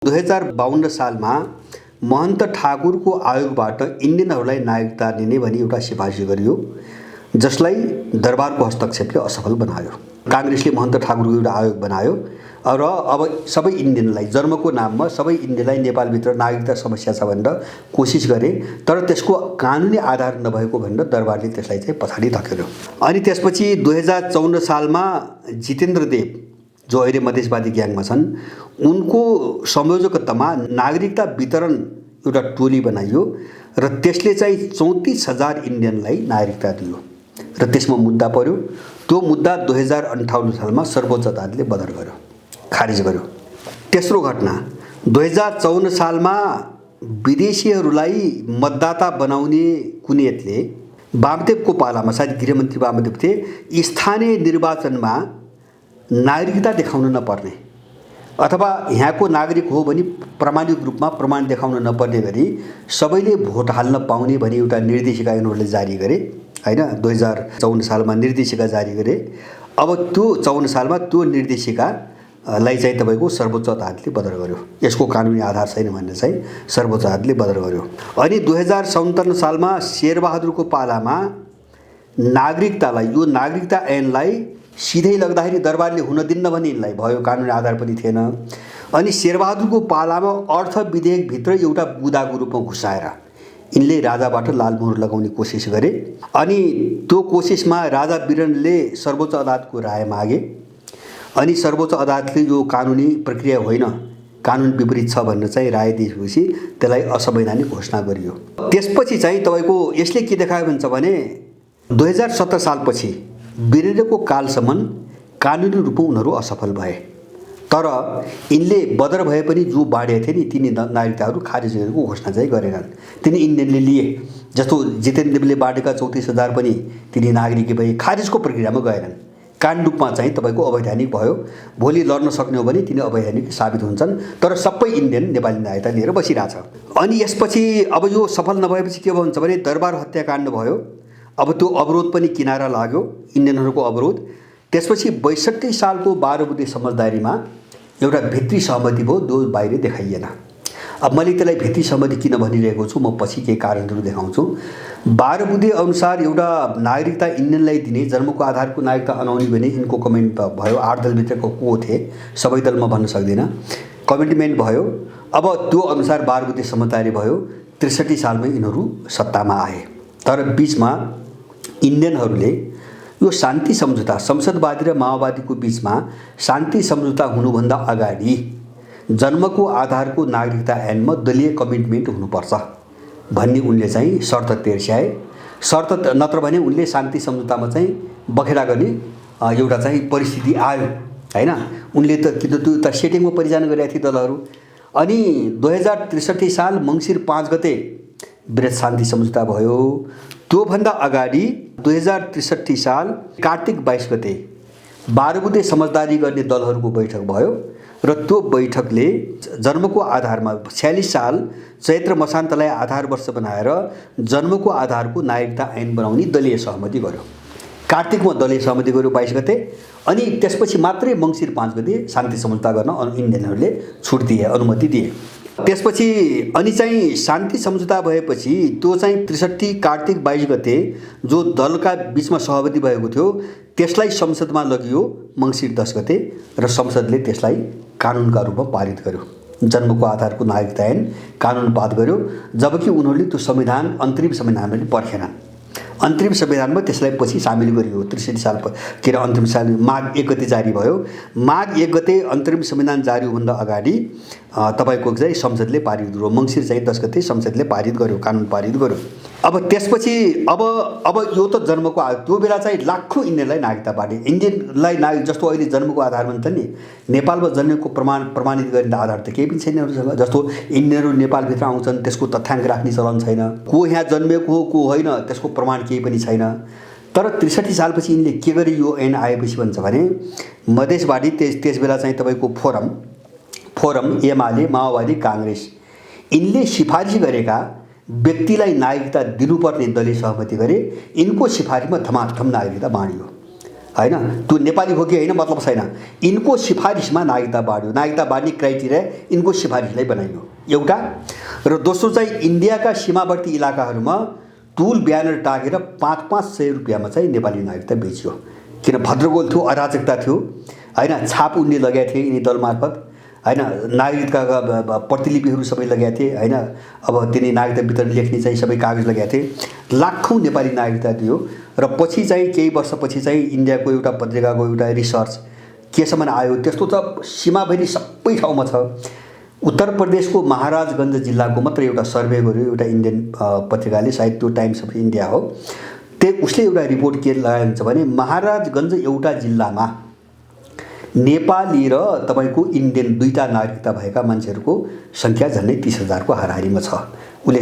2052 सालमा महन्त ठाकुरको आयोगबाट इन्डियनहरूलाई नागरिकता दिने भनी एउटा सिफारिस गरियो, जसलाई दरबारको हस्तक्षेपले असफल बनायो। काङ्ग्रेसले महन्त ठाकुरको एउटा आयोग बनायो र अब सबै इन्डियनलाई जन्मको नाममा सबै इन्डियनलाई नेपालभित्र नागरिकता समस्या छ भनेर कोसिस गरे, तर त्यसको कानुनी आधार नभएको भनेर दरबारले त्यसलाई चाहिँ पछाडि धकेल्यो। अनि त्यसपछि 2054 सालमा जितेन्द्र देव, जो अहिले मधेसवादी ग्याङमा छन्, उनको संयोजकत्वमा नागरिकता वितरण एउटा टोली बनाइयो र त्यसले चाहिँ 34,000 इन्डियनलाई नागरिकता दियो र त्यसमा मुद्दा पर्यो। त्यो मुद्दा 2058 सालमा सर्वोच्च अदालतले बदर गर्यो, खारिज गर्यो। तेस्रो घटना 2054 सालमा विदेशीहरूलाई मतदाता बनाउने कुनेतले वामदेवको पालामा, सायद गृहमन्त्री वामदेव थिए, स्थानीय निर्वाचनमा नागरिकता देखाउन नपर्ने अथवा यहाँको नागरिक हो भने प्रमाणित रूपमा प्रमाण देखाउन नपर्ने गरी सबैले भोट हाल्न पाउने भनी एउटा निर्देशिका यिनीहरूले जारी गरे हैन। 2054 सालमा निर्देशिका जारी गरे। अब त्यो 54 सालमा त्यो निर्देशिकालाई चाहिँ तपाईको सर्वोच्च अदालतले बदर गर्यो। यसको कानुनी आधार छैन भनेर चाहिँ सर्वोच्च अदालतले बदर गर्यो। अनि 2057 सालमा शेरबहादुरको पालामा नागरिकतालाई, यो नागरिकता ऐनलाई सिधै लग्दाखेरि दरबारले हुन दिन्न भन्ने यिनलाई भयो, कानुनी आधार पनि थिएन। अनि शेरबहादुरको पालामा अर्थ विधेयकभित्र एउटा बुदाको रूपमा घुसाएर यिनले राजाबाट लालमोहर लगाउने कोसिस गरे। अनि त्यो कोसिसमा राजा वीरेन्द्रले सर्वोच्च अदालतको राय मागे। अनि सर्वोच्च अदालतले यो कानुनी प्रक्रिया होइन, कानुन विपरीत छ भनेर चाहिँ राय दिएपछि त्यसलाई असंवैधानिक घोषणा गरियो। त्यसपछि चाहिँ तपाईको यसले के देखायो भन्छ भने 2017 सालपछि वीरेन्द्रको कालसम्म कानुनी रूपमा उनीहरू असफल भए, तर यिनले बदर भए पनि जो बाँडे थिए नि तिनी नागरिकताहरू खारिज गरेको घोषणा चाहिँ गरेनन्। तिनी इन्डियनले लिए, जस्तो जितेन्द्र देवले बाँडेका 34,000 पनि तिनी नागरिक भए, खारिजको प्रक्रियामा गएनन्। कानुनी रूपमा चाहिँ तपाईको अवैधानिक भयो। भोलि लड्न सक्ने हो भने तिनी अवैधानिक साबित हुन्छन्, तर सबै इन्डियन नेपाली नागरिकता लिएर बसिरहेछ। अनि यसपछि अब यो सफल नभएपछि के भन्छ भने दरबार हत्याकाण्ड भयो। अब त्यो अवरोध पनि किनारा लाग्यो, इन्डियनहरूको अवरोध। त्यसपछि 62 सालको 12 बुँदे समझदारीमा एउटा भित्री सहमति भयो, जो बाहिर देखाइएन। अब मैले त्यसलाई भित्री सहमति किन भनिरहेको छु, म पछि केही कारणहरू देखाउँछु। 12 बुँदे अनुसार एउटा नागरिकता इन्डियनलाई दिने, जन्मको आधारको नागरिकता अनाउने भने यिनको कमेन्ट भयो। 8 दलभित्रको को थिए, सबै दल म भन्न सक्दिनँ, कमिटमेन्ट भयो। अब त्यो अनुसार 12 बुँदे समझदारी भयो। 63 सालमा यिनीहरू सत्तामा आए, तर बिचमा इन्डियनहरूले यो शान्ति सम्झौता, संसदवादी र माओवादीको बिचमा शान्ति सम्झौता हुनुभन्दा अगाडि जन्मको आधारको नागरिकता ऐनमा दलीय कमिटमेन्ट हुनुपर्छ भन्ने उनले चाहिँ शर्त तेर्स्याए। शर्त नत्र भने उनले शान्ति सम्झौतामा चाहिँ बखेडा गर्ने एउटा चाहिँ परिस्थिति आयो हैन। उनले त किन त्यो त सेटिङमा परिचालन गरेका थिए दलहरू। अनि 2063 साल मङ्सिर 5 गते वृहत शान्ति सम्झौता भयो। त्योभन्दा अगाडि 2063 साल कार्तिक 22 गते 12 बुँदे समझदारी गर्ने दलहरूको बैठक भयो र त्यो बैठकले जन्मको आधारमा 46 साल चैत्र मसान्तलाई आधार वर्ष बनाएर जन्मको आधारको नागरिकता ऐन बनाउने दलीय सहमति गर्यो। कार्तिकमा दलीय सहमति गर्यो 22 गते। अनि त्यसपछि मात्रै मङ्सिर 5 गते शान्ति सम्झौता गर्न इन्डियनहरूले छुट दिए, अनुमति दिए। त्यसपछि अनि चाहिँ शान्ति सम्झौता भएपछि त्यो चाहिँ 63 कार्तिक 22 गते जो दलका बिचमा सहमति भएको थियो त्यसलाई संसदमा लगियो मङ्सिर 10 गते र संसदले त्यसलाई कानुनका रूपमा पारित गर्यो। जन्मको आधारको नागरिकता ऐन कानुन पास गर्यो, जबकि उनीहरूले त्यो संविधान अन्तरिम संविधानमा पनि पर्खेनन्। अन्तरिम संविधानमा त्यसलाई पछि सामेल गरियो। 63 साल के अरे अन्तरिम साल माघ 1 गते जारी भयो। माघ 1 गते अन्तरिम संविधान जारी हुनुभन्दा अगाडि तपाईको चाहिँ संसदले पारित गर्यो। मङ्सिर चाहिँ 10 गते संसदले पारित गर्यो, कानुन पारित गर्यो। अब त्यसपछि अब यो त जन्मको त्यो बेला चाहिँ लाखौँ इन्डियनलाई नागरिकता बाँडे। इन्डियनलाई नागरिक जस्तो अहिले जन्मको आधारमा त नि नेपालमा जन्मेको प्रमाणित गर्ने आधार त केही पनि छैन उनीहरूसँग। जस्तो इन्डियनहरू नेपालभित्र आउँछन् त्यसको तथ्याङ्क राख्ने चलन छैन, को यहाँ जन्मेको हो को होइन त्यसको प्रमाण केही पनि छैन। तर 63 सालपछि यिनले के गरे, यो ऐन आएपछि भन्छ भने मधेसवादी त्यस बेला चाहिँ तपाईँको फोरम एमाले, माओवादी, काङ्ग्रेस यिनले सिफारिस गरेका व्यक्तिलाई नागरिकता दिनुपर्ने दलीय सहमति गरे। यिनको सिफारिसमा धमाधम नागरिकता बाँडियो। हैन, त्यो नेपाली हो कि होइन मतलब छैन। यिनको सिफारिसमा नागरिकता बाँड्यो, नागरिकता बाँड्ने क्राइटेरिया यिनको सिफारिसलाई बनाइयो एउटा। र दोस्रो चाहिँ इन्डियाका सीमावर्ती इलाकाहरूमा टुल ब्यानर टाँगेर 500 रुपियाँमा चाहिँ नेपाली नागरिकता बेचियो। किन भद्रगोल थियो, अराजकता थियो हैन, छाप उनले लगाएको थिए यिनी दल मार्फत हैन, नागरिकताका प्रतिलिपिहरू सबै लगाएको थिए हैन। अब तिनी नागरिकता वितरण लेख्ने चाहिँ सबै कागज लगाएको थिए। लाखौँ नेपाली नागरिकता दियो र पछि चाहिँ केही वर्षपछि चाहिँ इन्डियाको एउटा पत्रिकाको एउटा रिसर्च केसम्म आयो, त्यस्तो त सीमाभरि सबै ठाउँमा छ। उत्तर प्रदेशको महाराजगञ्ज जिल्लाको मात्र एउटा सर्वे गर्यो एउटा इन्डियन पत्रिकाले, सायद त्यो टाइम्स अफ इन्डिया हो। उसले एउटा रिपोर्ट के लगाएको छ भने महाराजगञ्ज एउटा जिल्लामा नेपाली र तपाईँको इन्डियन दुईटा नागरिकता भएका मान्छेहरूको सङ्ख्या झन्डै 30,000 को हाराहारीमा छ। उसले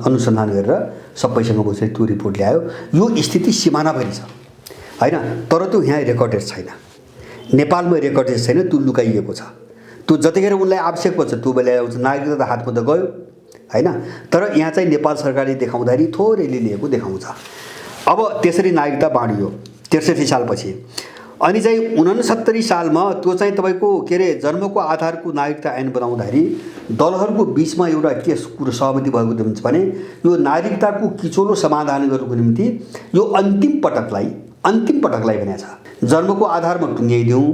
अनुसन्धान गरेर सबैसँग बसेर त्यो रिपोर्ट ल्यायो। यो स्थिति सिमानाभरि छ हैन, तर त्यो यहाँ रेकर्डेड छैन, नेपालमा रेकर्डेड छैन, त्यो लुकाइएको छ। त्यो जतिखेर उनलाई आवश्यक पर्छ त्यो बेला आउँछ, नागरिकता त हातमा त गयो हैन, तर यहाँ चाहिँ नेपाल सरकारले देखाउँदाखेरि थोरैले लिएको देखाउँछ। अब त्यसरी नागरिकता बाँडियो 63 सालपछि। अनि चाहिँ 69 सालमा त्यो चाहिँ तपाईँको के अरे जन्मको आधारको नागरिकता ऐन बनाउँदाखेरि दलहरूको बिचमा एउटा के कुरो सहमति भएको हुन्छ भने यो नागरिकताको किचोलो समाधान गर्नुको निम्ति यो अन्तिम पटकलाई भनेको छ, जन्मको आधारमा टुङ्ग्याइदिउँ,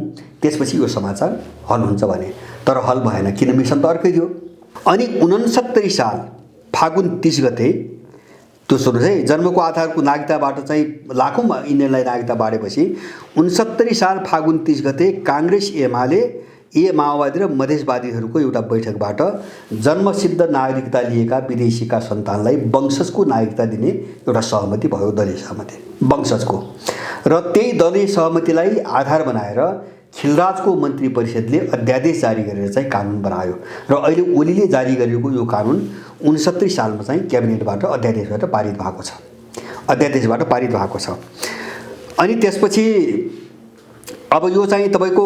त्यसपछि यो समाचार हल हुन्छ भने। तर हल भएन, किन मिसन त अर्कै थियो। अनि 69 साल फागुन 30 गते त्यो सुरु चाहिँ जन्मको आधारको नागरिकताबाट चाहिँ लाखौँ इन्डियनलाई नागरिकता बाँडेपछि 69 साल फागुन 30 गते काङ्ग्रेस एमाले माओवादी र मधेसवादीहरूको एउटा बैठकबाट जन्मसिद्ध नागरिकता लिएका विदेशीका सन्तानलाई वंशजको नागरिकता दिने एउटा सहमति भयो, दलीय सहमति वंशजको। र त्यही दलीय सहमतिलाई आधार बनाएर खिलराजको मन्त्री परिषदले अध्यादेश जारी गरेर चाहिँ कानुन बनायो र अहिले ओलीले जारी गरेको यो कानुन 69 सालमा चाहिँ क्याबिनेटबाट अध्यादेशबाट पारित भएको छ। अनि त्यसपछि अब यो चाहिँ तपाईँको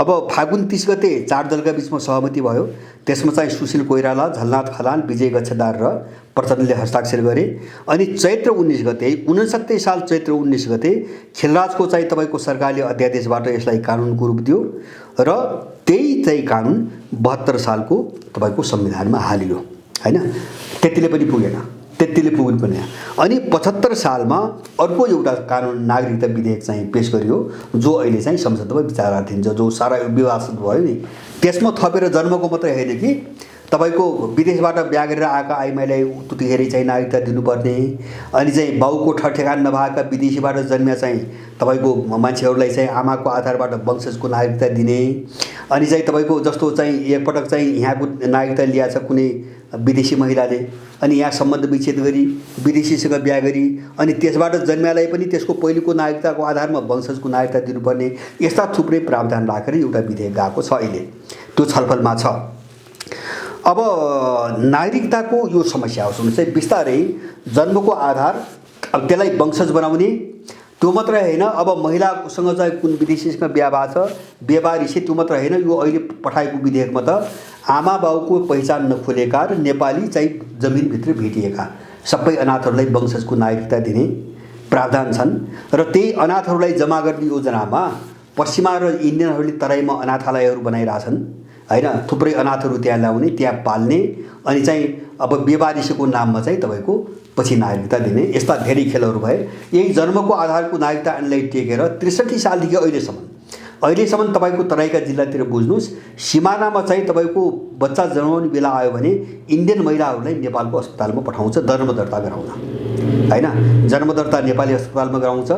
अब फागुन 30 गते 4 दलका बिचमा सहमति भयो। त्यसमा चाहिँ सुशील कोइराला, झलनाथ खलाल, विजय गच्छदार र प्रचण्डले हस्ताक्षर गरे। अनि चैत्र 19 गते 69 साल चैत्र 19 गते खिलराजको चाहिँ तपाईँको सरकारले अध्यादेशबाट यसलाई कानुनको रूप दियो र त्यही चाहिँ कानुन 72 सालको तपाईँको संविधानमा हालियो हैन। त्यतिले पनि पुगेन। अनि 75 सालमा अर्को एउटा कानुन नागरिकता विधेयक चाहिँ पेश गरियो, जो अहिले चाहिँ संसदमा विचाराधीन छ, जो सारा विवाद भयो नि। त्यसमा थपेर जन्मको मात्रै होइन कि तपाईँको विदेशबाट बिहा गरेर आएका आइमाईलाई त्यतिखेरै चाहिँ नागरिकता दिनुपर्ने, अनि चाहिँ बाउको ठेगान नभएका विदेशीबाट जन्मिया चाहिँ तपाईँको मान्छेहरूलाई चाहिँ आमाको आधारबाट वंशजको नागरिकता दिने, अनि चाहिँ तपाईँको जस्तो चाहिँ एकपटक चाहिँ यहाँको नागरिकता लिया छ कुनै विदेशी महिलाले, अनि यहाँ सम्बन्ध विच्छेद गरी विदेशीसँग बिहा गरी अनि त्यसबाट जन्मियालाई पनि त्यसको पहिलेको नागरिकताको आधारमा वंशजको नागरिकता दिनुपर्ने, यस्ता थुप्रै प्रावधान राखेर एउटा विधेयक गएको छ। अहिले त्यो छलफलमा छ। अब नागरिकताको यो समस्या हो सुन्नु चाहिँ बिस्तारै जन्मको आधार अब त्यसलाई वंशज बनाउने, त्यो मात्रै होइन, अब महिलासँग चाहिँ कुन विदेशीसँग बिहा भएको छ व्यवहारिसे त्यो मात्रै होइन, यो अहिले पठाएको विधेयकमा त आमा बाउको पहिचान नखोलेका र नेपाली चाहिँ जमिनभित्र भेटिएका सबै अनाथहरूलाई वंशजको नागरिकता दिने प्रावधान छन्। र त्यही अनाथहरूलाई जम्मा गर्ने योजनामा पश्चिमा र इन्डियनहरूले तराईमा अनाथालयहरू बनाइरहेछन् हैन, थुप्रै अनाथहरू त्यहाँ ल्याउने, त्यहाँ पाल्ने, अनि चाहिँ अब व्यवहारिसेको नाममा चाहिँ तपाईँको पछि नागरिकता दिने, यस्ता धेरै खेलहरू भए। यही जन्मको आधारको नागरिकता ऐनलाई टेकेर 63 सालदेखि अहिलेसम्म तपाईँको तराईका जिल्लातिर बुझ्नुहोस्, सिमानामा चाहिँ तपाईँको बच्चा जन्माउने बेला आयो भने इन्डियन महिलाहरूलाई नेपालको अस्पतालमा पठाउँछ जन्मदर्ता गराउन हैन। जन्मदर्ता नेपाली अस्पतालमा गराउँछ,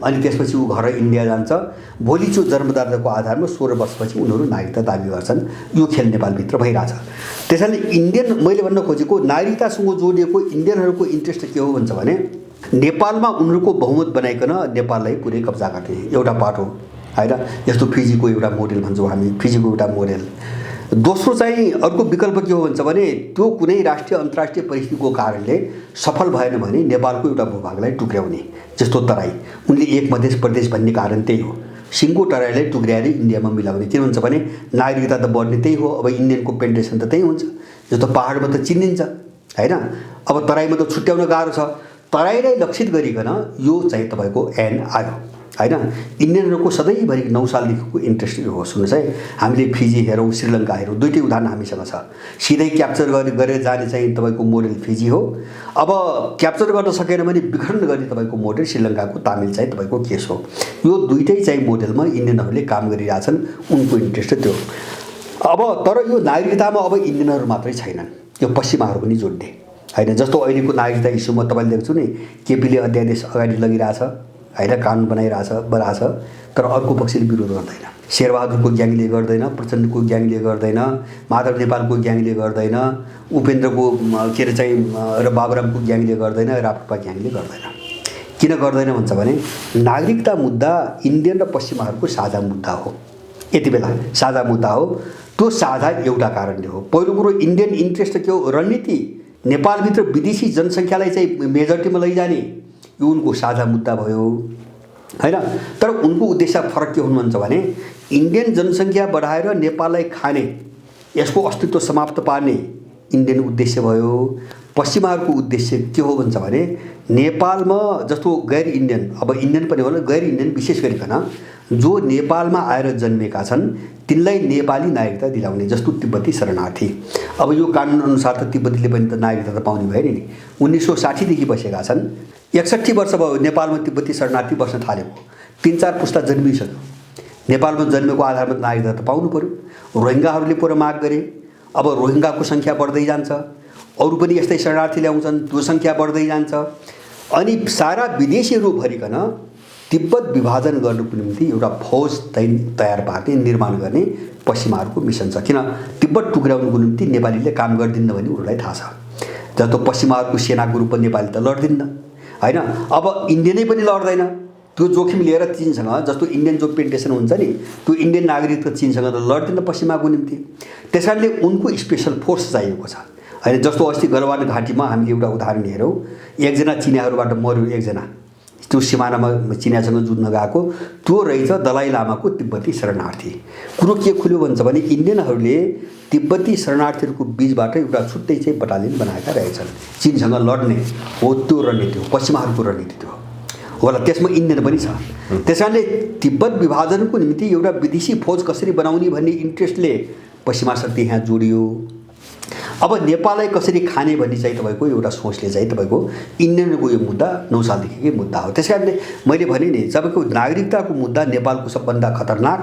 अनि त्यसपछि ऊ घर इन्डिया जान्छ। भोलि त्यो जन्मदर्ताको आधारमा 16 वर्षपछि उनीहरू नागरिकता दाबी गर्छन्। यो खेल नेपालभित्र भइरहेछ। त्यसैले इन्डियन, मैले भन्न खोजेको नागरिकतासँग जोडिएको इन्डियनहरूको इन्ट्रेस्ट के हो भन्छ भने नेपालमा उनीहरूको बहुमत बनाइकन नेपाललाई पुरै कब्जा गर्ने एउटा पार्ट हो हैन। जस्तो फिजीको एउटा मोडेल भन्छौँ हामी, फिजीको एउटा मोडेल। दोस्रो चाहिँ अर्को विकल्प के हो भन्छ भने त्यो कुनै राष्ट्रिय अन्तर्राष्ट्रिय परिस्थितिको कारणले सफल भएन भने नेपालको एउटा भूभागलाई टुक्र्याउने, जस्तो तराई। उनले एक मधेस प्रदेश भन्ने कारण त्यही हो, सिङ्गो तराईलाई टुक्र्याएर इन्डियामा मिलाउने। किन भन्छ भने नागरिकता त बढ्ने त्यही हो, अब इन्डियनको पेन्टेसन त त्यही हुन्छ। जस्तो पहाडमा त चिनिन्छ हैन, अब तराईमा त छुट्याउन गाह्रो छ। तराईलाई लक्षित गरिकन यो चाहिँ तपाईँको ऐन आयो। हैन। इन्डियनहरूको सधैँभरि 9 सालदेखिको इन्ट्रेस्ट हो। सुन्नुहोस् है, हामीले फिजी हेरौँ, श्रीलङ्का हेरौँ, दुईटै उदाहरण हामीसँग छ। सिधै क्याप्चर गरेर जाने चाहिँ तपाईँको मोडेल फिजी हो। अब क्याप्चर गर्न सकेन भने विखण्डन गर्ने तपाईँको मोडेल श्रीलङ्काको तामिल चाहिँ तपाईँको केस हो। यो दुईटै चाहिँ मोडेलमा इन्डियनहरूले काम गरिरहेछन्, उनको इन्ट्रेस्ट त्यो। अब तर यो नागरिकतामा अब इन्डियनहरू मात्रै छैनन्, यो पश्चिमाहरू पनि जोड्ने हैन। जस्तो अहिलेको नागरिकता इस्युमा तपाईँले देख्छु नि, केपीले अध्यादेश अगाडि लगिरहेछ हैन, कानुन बनाइरहेछ, तर अर्को पक्षले विरोध गर्दैन। शेरबहादुरको ग्याङले गर्दैन, प्रचण्डको ग्याङले गर्दैन, माधव नेपालको ग्याङले गर्दैन, उपेन्द्रको के अरे चाहिँ र बाबुरामको ग्याङले गर्दैन, राप्रपा ग्याङले गर्दैन। किन गर्दैन भन्छ भने नागरिकता मुद्दा इन्डियन र पश्चिमाहरूको साझा मुद्दा हो। यति बेला साझा मुद्दा हो। त्यो साझा एउटा कारणले हो। पहिलो कुरो इन्डियन इन्ट्रेस्ट के हो, रणनीति नेपालभित्र विदेशी जनसङ्ख्यालाई चाहिँ मेजोरिटीमा लैजाने, यो उनको साझा मुद्दा भयो हैन। तर उनको उद्देश्य फरक के हुनुहुन्छ भने इन्डियन जनसङ्ख्या बढाएर नेपाललाई खाने, यसको अस्तित्व समाप्त पार्ने इन्डियन उद्देश्य भयो। पश्चिमाहरूको उद्देश्य के हो भन्छ भने नेपालमा जस्तो गैर इन्डियन, अब इन्डियन पनि होला, गैर इन्डियन विशेष गरिकन जो नेपालमा आएर जन्मेका छन् तिनलाई नेपाली नागरिकता दिलाउने। जस्तो तिब्बती शरणार्थी, अब यो कानुन अनुसार त तिब्बतीले पनि त नागरिकता त पाउने भएन नि। 1960 देखि बसेका छन्, 61 वर्ष भयो नेपालमा तिब्बती शरणार्थी बस्न थालेको, 3-4 पुस्ता जन्मिसक्यो। नेपालमा जन्मेको आधारमा नागरिकता त पाउनु पर्यो। रोहिङ्गाहरूले पुरा माग गरे, अब रोहिङ्गाको सङ्ख्या बढ्दै जान्छ, अरू पनि यस्तै शरणार्थी ल्याउँछन्, त्यो सङ्ख्या बढ्दै जान्छ। अनि सारा विदेशीहरू भरिकन तिब्बत विभाजन गर्नुको निम्ति एउटा फौज तयार पार्ने, निर्माण गर्ने पश्चिमाहरूको मिसन छ। किन तिब्बत टुक्राउनुको निम्ति नेपालीले काम गर्दिन्न भने उनीहरूलाई थाहा छ। जस्तो पश्चिमाहरूको सेनाको रूपमा नेपाली त लड्दिन्न हैन। अब इन्डियनै पनि लड्दैन, त्यो जोखिम लिएर चीनसँग, जस्तो इन्डियन जो पेन्टेसन हुन्छ नि, त्यो इन्डियन नागरिक त चीनसँग त लड्दिन्न पश्चिमाको निम्ति। त्यस कारणले उनको स्पेसल फोर्स चाहिएको छ हैन। जस्तो अस्ति गलवान घाटीमा हामीले एउटा उदाहरण हेरौँ, एकजना चिनियाहरूबाट मर्यो, एकजना त्यो सिमानामा चिनियासँग जुझ्न गएको, त्यो रहेछ दलाई लामाको तिब्बती शरणार्थी। कुरो के खुल्यो भन्छ भने इन्डियनहरूले तिब्बती शरणार्थीहरूको बीचबाट एउटा छुट्टै चाहिँ बटालियन बनाएका रहेछन् चीनसँग लड्ने। हो त्यो रणनीति हो, पश्चिमाहरूको रणनीति त्यो होला। त्यसमा इन्डियन पनि छ। त्यस कारणले तिब्बत विभाजनको निम्ति एउटा विदेशी फौज कसरी बनाउने भन्ने इन्ट्रेस्टले पश्चिमा शक्ति यहाँ जोडियो। अब नेपाललाई कसरी खाने भन्ने चाहिँ तपाईँको एउटा सोचले चाहिँ तपाईँको इन्डियनको यो मुद्दा 9 सालदेखिकै मुद्दा हो। त्यस कारणले मैले भने नि, तपाईँको नागरिकताको मुद्दा नेपालको सबभन्दा खतरनाक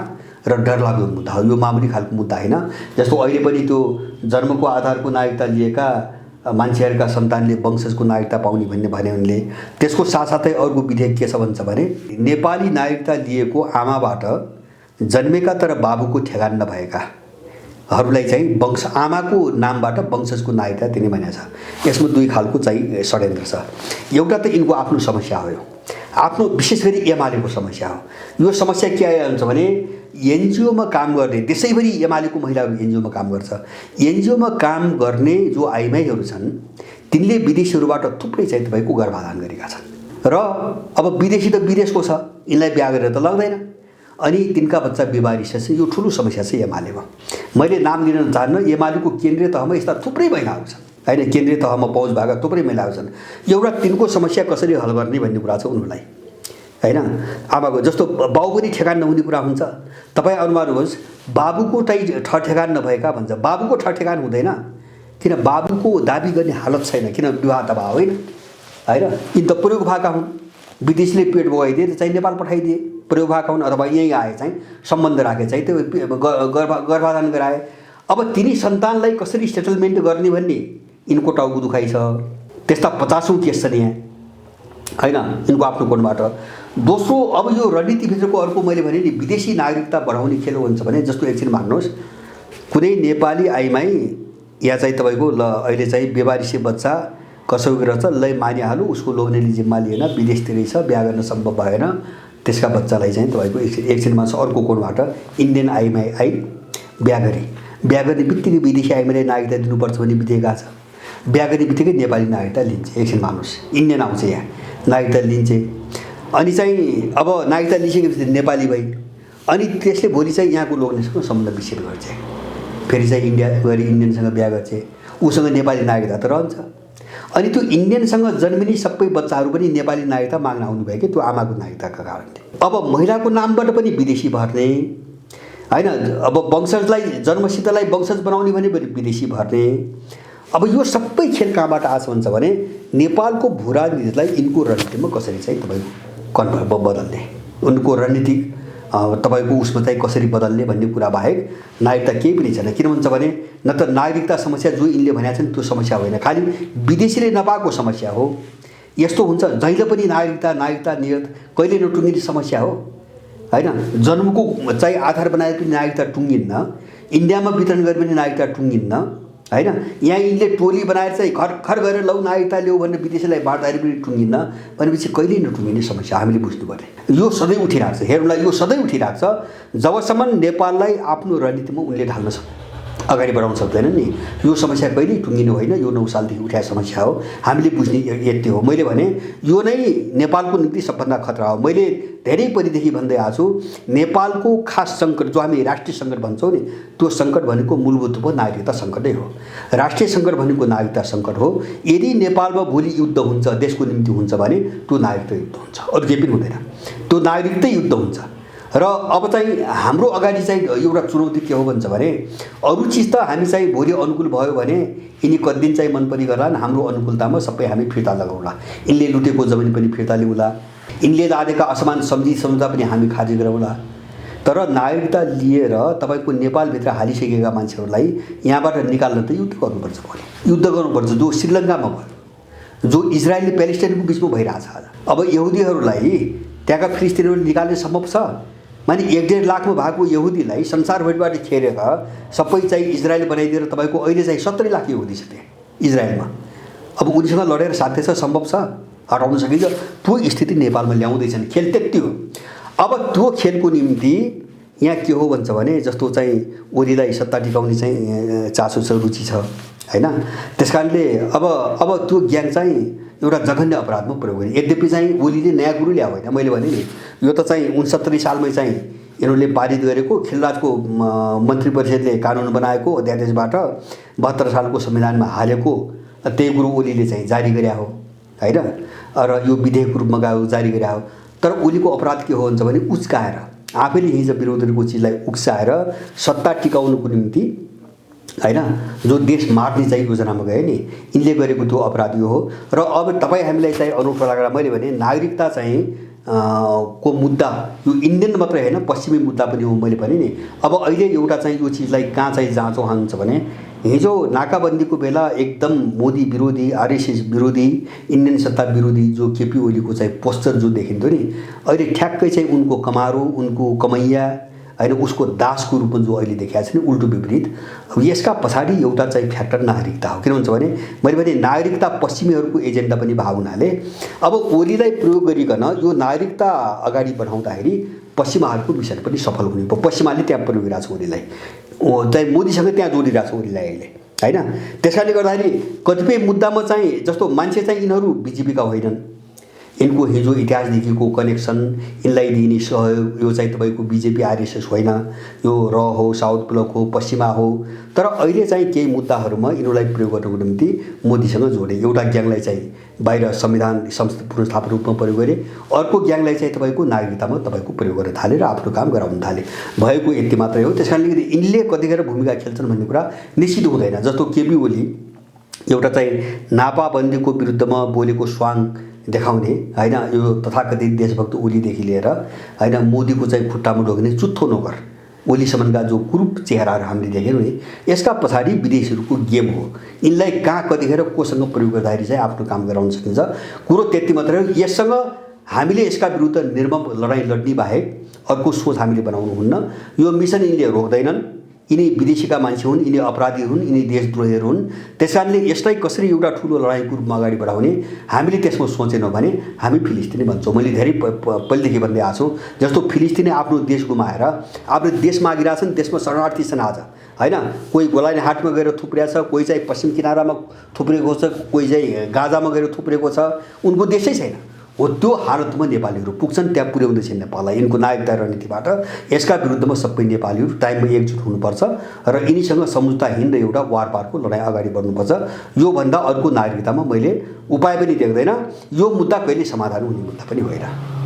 र डरलाग्दो मुद्दा हो। यो मामुली खालको मुद्दा होइन। जस्तो अहिले पनि त्यो जन्मको आधारको नागरिकता लिएका मान्छेहरूका सन्तानले वंशजको नागरिकता पाउने भने उनले, त्यसको साथसाथै अर्को विधेयक के छ भन्छ भने नेपाली नागरिकता लिएको आमाबाट जन्मेका तर बाबुको ठेगान नभएका हरूलाई चाहिँ वंश, आमाको नामबाट वंशजको नागरिकता दिने भनेको छ। यसमा दुई खालको चाहिँ षड्यन्त्र छ। एउटा त यिनको आफ्नो समस्या हो, आफ्नो विशेष गरी एमालेको समस्या हो। यो समस्या के आइरहन्छ भने एनजिओमा काम गर्ने, देशैभरि एमालेको महिलाहरू एनजिओमा काम गर्छ। एनजिओमा काम गर्ने जो आइमाईहरू छन् तिनले विदेशीहरूबाट थुप्रै चाहिँ तपाईँको गर्भाधान गरेका छन् र अब विदेशी त विदेशको छ, यिनलाई बिहा गरेर त लाग्दैन, अनि तिनका बच्चा बिमारी छ। यो ठुलो समस्या छ एमालेमा। मैले नाम लिन चाहन्न, एमालेको केन्द्रीय तहमा यस्ता थुप्रै महिलाहरू छन् हैन, केन्द्रीय तहमा पहुँच भएका थुप्रै महिलाहरू छन्। एउटा तिनको समस्या कसरी हल गर्ने भन्ने कुरा छ उनीहरूलाई हैन। आमाको जस्तो बाउ पनि ठेगान नहुने कुरा हुन्छ। तपाईँ अनुमान गर्नुहोस्, बाबुको ठेगान नभएका भन्छ, बाबुको ठेगान हुँदैन किन बाबुको दाबी गर्ने हालत छैन, किन विवाह त भयो होइन हैन। यिन त प्रयोग भएका हुन्, विदेशीले पेट बोगाइदिए चाहिँ नेपाल पठाइदिए, प्रयोग भएका हुन्, अथवा यहीँ आए चाहिँ सम्बन्ध राखे चाहिँ त्यो गर्भाधान गराए। अब तिनी सन्तानलाई कसरी सेटलमेन्ट गर्ने भन्ने यिनको टाउको दुखाइ छ। त्यस्ता 50औं केस छन् यहाँ हैन, यिनको आफ्नो कोणबाट। दोस्रो, अब यो रणनीतिभित्रको अर्को मैले भने नि विदेशी नागरिकता बढाउने खेल हुन्छ भने, जस्तो एकछिन मान्नुहोस्, कुनै नेपाली आइमाई या चाहिँ तपाईँको ल अहिले चाहिँ बेवारिसे बच्चा कसैको रहेछ, ल मानिहाल्नु, उसको लोग्नेले जिम्मा लिएन, विदेशतिरै छ, बिहा गर्न सम्भव भएन, त्यसका बच्चालाई चाहिँ तपाईँको एकछिन मान्छ अर्को कोणबाट इन्डियन आइमाई आई बिहा गर्ने बित्तिकै विदेशी आइमाईलाई नागरिकता दिनुपर्छ भन्ने विधेयक आएको छ। बिहा गर्ने बित्तिकै नेपाली नागरिकता लिन्छ। एकछिन मान्नुहोस्, इन्डियन आउँछ यहाँ, नागरिकता लिन्छ, अनि चाहिँ अब नागरिकता लिइसकेपछि नेपाली भई, अनि त्यसले भोलि चाहिँ यहाँको लोग्नेसँग सम्बन्ध विच्छेद गर्छ, फेरि चाहिँ इन्डिया गएर इन्डियनसँग बिहा गर्छ, उसँग नेपाली नागरिकता त रहन्छ। अनि त्यो इन्डियनसँग जन्मिने सबै बच्चाहरू पनि नेपाली नागरिकता माग्न आउनुभयो कि त्यो आमाको नागरिकताका कारणले। अब महिलाको नामबाट पनि विदेशी भर्ने हैन, अब वंशजलाई जन्मसिद्धलाई वंशज बनाउने भने विदेशी भर्ने। अब यो सबै खेल कहाँबाट आछ भन्छ भने नेपालको भू राजनीतिलाई यिनको रणनीतिमा कसरी चाहिँ तपाईँको कन्भर्ट बदल्ने, उनको रणनीतिक तपाईँको उसमा चाहिँ कसरी बदल्ने भन्ने कुरा बाहेक नागरिकता केही पनि छैन। किन भन्छ भने न त नागरिकता समस्या जो यिनले भनेका छन् त्यो समस्या होइन, खालि विदेशीले नपाएको समस्या हो। यस्तो हुन्छ जहिले पनि नागरिकता नियत कहिले नटुङ्गिने समस्या हो हैन। जन्मको चाहिँ आधार बनाएर पनि नागरिकता टुङ्गिन्न, इन्डियामा वितरण गरे पनि नागरिकता टुङ्गिन्न हैन। यहाँ यिनले टोली बनाएर चाहिँ घर गएर लौ नागरिकता ल्याऊ भनेर विदेशीलाई बाँड्दाखेरि पनि टुङ्गिन्न भनेपछि कहिल्यै नटुङ्गिने समस्या हामीले बुझ्नु पर्ने। यो सधैँ उठिरहेको छ, हेर्नुलाई यो सधैँ उठिरहेको छ जबसम्म नेपाललाई आफ्नो रणनीतिमा उनले ढाल्न अगाडि बढाउन सक्दैनन् नि। यो समस्या कहिल्यै टुङ्गिने होइन, यो 9 सालदेखि उठाएको समस्या हो। हामीले बुझ्ने यति हो, मैले भने यो नै नेपालको निम्ति सबभन्दा खतरा हो। मैले धेरै परिदेखि भन्दै आएको छु नेपालको खास सङ्कट जो हामी राष्ट्रिय सङ्कट भन्छौँ नि, त्यो सङ्कट भनेको मूलभूत रूपमा नागरिकता सङ्कटै हो। राष्ट्रिय सङ्कट भनेको नागरिकता सङ्कट हो। यदि नेपालमा भोलि युद्ध हुन्छ, देशको निम्ति हुन्छ भने त्यो नागरिकता युद्ध हुन्छ, अरू केही पनि हुँदैन, त्यो नागरिकतै युद्ध हुन्छ। र अब चाहिँ हाम्रो अगाडि चाहिँ एउटा चुनौती के हो भन्छ भने अरू चिज त हामी चाहिँ भोलि अनुकूल भयो भने यिनी कति दिन चाहिँ मन पनि गर्लान्, हाम्रो अनुकूलतामा सबै हामी फिर्ता लगाउला, यिनले लुटेको जमिन पनि फिर्ता ल्याउला, यिनले लादेका असमान सम्झौता पनि हामी खारिज गराउला। तर नागरिकता लिएर तपाईँको नेपालभित्र हालिसकेका मान्छेहरूलाई यहाँबाट निकाल्न त युद्ध गर्नुपर्छ, भोलि युद्ध गर्नुपर्छ, जो श्रीलङ्कामा भयो, जो इजरायल प्यालेस्टाइनको बिचमा भइरहेछ आज। अब यहुदीहरूलाई त्यहाँका फिलिस्तिनीहरूले निकाल्ने सम्भव छ? माने 1.5 लाखमा भएको यहुदीलाई संसारभरिबाट खेरेर सबै चाहिँ इजरायल बनाइदिएर तपाईँको अहिले चाहिँ 70 लाख यहुदी छ त्यहाँ इजरायलमा। अब उनीसँग लडेर साध्य छ, सम्भव छ, हटाउन सकिन्छ? त्यो स्थिति नेपालमा ल्याउँदैछन्। खेल त्यति हो। अब त्यो खेलको निम्ति यहाँ के हो भन्छ भने जस्तो चाहिँ ओलीलाई सत्ता टिकाउने चाहिँ चासो छ, रुचि छ हैन। त्यसकारणले अब त्यो ज्ञान चाहिँ एउटा जघन्य अपराधमा प्रयोग गर्ने। यद्यपि चाहिँ ओलीले नयाँ कुरो ल्याएको होइन, मैले भने नि यो त चाहिँ 69 सालमै चाहिँ यिनीहरूले पारित गरेको खिलराजको मन्त्री परिषदले कानुन बनाएको अध्यादेशबाट 72 सालको संविधानमा हालेको त्यही कुरो ओलीले चाहिँ जारी गरे हो हैन, र यो विधेयकको रूपमा जारी गरे हो। तर ओलीको अपराध के हो भन्छ भने उच्काएर आफैले हिजो विरोधीको चिजलाई उक्साएर सत्ता टिकाउनुको निम्ति हैन, जो देश मार्ने चाहिँ योजनामा गए नि, यिनले गरेको त्यो अपराध यो हो। र अब तपाईँ हामीलाई चाहिँ अनौठो लागेर मैले भने नागरिकता चाहिँ को मुद्दा यो इन्डियन मात्रै होइन, पश्चिमी मुद्दा पनि हो। मैले भने नि अब अहिले एउटा चाहिँ यो चिजलाई कहाँ चाहिँ जाँचौँ हान्छ भने हिजो नाकाबन्दीको बेला एकदम मोदी विरोधी, आरएसएस विरोधी, इन्डियन सत्ता विरोधी जो केपी ओलीको चाहिँ पोस्टर जो देखिन्थ्यो नि, अहिले ठ्याक्कै चाहिँ उनको कमारो, उनको कमैया हैन, उसको दासको रूपमा जो अहिले देखाएको छ नि, उल्टो विपरीत। अब यसका पछाडि एउटा चाहिँ फ्याक्टर नागरिकता हो। किन भन्छ भने मैले भने नागरिकता पश्चिमीहरूको एजेन्डा पनि भएको हुनाले अब ओलीलाई प्रयोग गरिकन यो नागरिकता अगाडि बढाउँदाखेरि पश्चिमाहरूको मिसन पनि सफल हुने भयो। पश्चिमाले त्यहाँ प्रयोग गरिरहेको छ ओलीलाई, चाहिँ मोदीसँग त्यहाँ जोडिरहेको छ ओलीलाई अहिले हैन। त्यसकारणले गर्दाखेरि कतिपय मुद्दामा चाहिँ जस्तो मान्छे चाहिँ यिनीहरू बिजेपीका होइनन्, इनको हिजो इतिहासदेखिको कनेक्सन, यिनलाई दिने सहयोग यो चाहिँ तपाईँको बिजेपी आरएसएस होइन, यो र हो, साउथ ब्लक हो, पश्चिमा हो। तर अहिले चाहिँ केही मुद्दाहरूमा यिनीहरूलाई प्रयोग गर्नको निम्ति मोदीसँग जोडे। एउटा ग्याङलाई चाहिँ बाहिर संविधान पुनर्स्थापन रूपमा प्रयोग गरे, अर्को ग्याङलाई चाहिँ तपाईँको नागरिकतामा तपाईँको प्रयोग गर्न थाले र आफ्नो काम गराउन थाले। भएको यति मात्रै हो। त्यसकारणले यिनले कतिखेर भूमिका खेल्छन् भन्ने कुरा निश्चित हुँदैन। जस्तो केपी ओली एउटा चाहिँ नापाबन्दीको विरुद्धमा बोलेको स्वाङ देखाउने हैन, यो तथाकथित देशभक्त ओलीदेखि लिएर हैन मोदीको चाहिँ खुट्टामा ढोग्ने चुत्थो नोकर ओलीसम्मका जो कुरूप चेहराहरू हामीले देख्यौँ नि, यसका पछाडि विदेशीहरूको गेम हो। यिनलाई कहाँ कतिखेर कोसँग प्रयोग गर्दाखेरि चाहिँ आफ्नो काम गराउन सकिन्छ, कुरो त्यति मात्रै हो। यससँग हामीले यसका विरुद्ध निर्मम लडाइँ लड्ने बाहेक अर्को सोच हामीले बनाउनु हुन्न। यो मिसन यिनले रोक्दैनन्, यिनी विदेशीका मान्छे हुन्, यिनी अपराधी हुन्, यिनी देशद्रोहीहरू हुन्। त्यसकारणले यसलाई कसरी एउटा ठुलो लडाइँको रूपमा अगाडि बढाउने हामीले त्यसमा सोचेनौँ भने हामी फिलिस्तिनी भन्छौँ। मैले धेरै पहिलेदेखि भन्दै आएको छु, जस्तो फिलिस्तिनी आफ्नो देश गुमाएर आफ्नो देश मागिरहेछन्, देशमा शरणार्थी छन् आज हैन। कोही गोलानी हाटमा गएर थुप्रिएको छ, कोही चाहिँ पश्चिम किनारामा थुप्रेको छ, कोही चाहिँ गाजामा गएर थुप्रेको छ। उनको देशै छैन, हो त्यो हालतमा नेपालीहरू पुग्छन्, त्यहाँ पुर्याउँदैछन् नेपाललाई यिनको नागरिकता रणनीतिबाट। यसका विरुद्धमा सबै नेपालीहरू टाइममा एकजुट हुनुपर्छ र यिनीसँग सम्झौताहीन र एउटा वारपारको लडाइँ अगाडि बढ्नुपर्छ। योभन्दा अर्को नागरिकतामा मैले उपाय पनि देख्दैन। यो मुद्दा कहिले समाधान हुने मुद्दा पनि होइन।